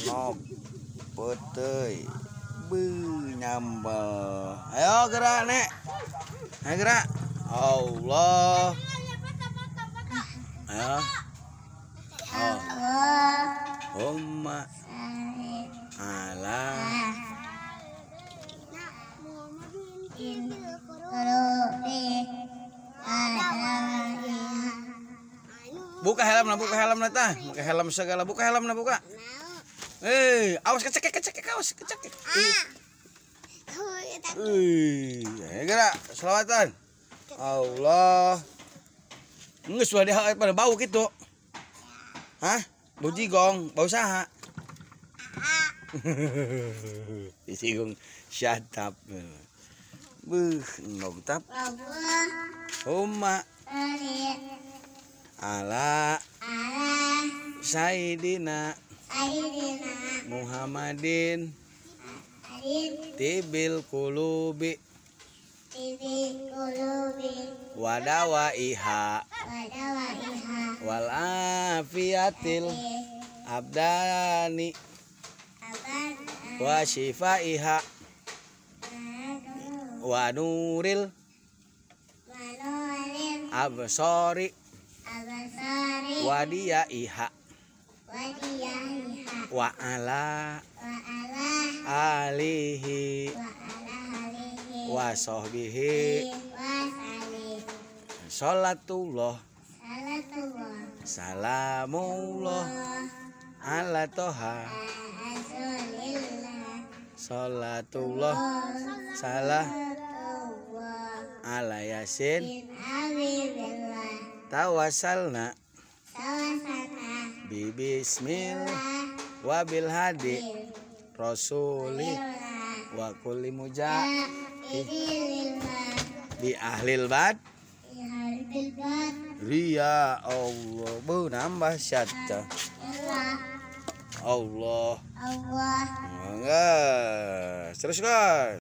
nok peteuy beuh nyambel. Ayo gerak nek, ayo gerak. Allah, ayo. Umma ala buka helm tah, buka helm segala, buka helm buka. Awas kecek awas kecek. Gerak, selawatan. Allah. Geus wae pada bau gitu. Hah? Bau jigong, bau saha? Jigong syatap. Beuh, ngobtap. Umma ala Sayyidina Muhammadin tibil kulubi wadawaiha wal afiyatil abdani wa shifaiha wa nuril absori wadiyaiha wa ala alihi wa sahbihi sholatullah salamullah ala toha sholatullah salah ala yasin tawasalna bismillah wabil hadi rasuli wa kulli di ahlil bad ria Allah bu nambah syata Allah enggak terus kan.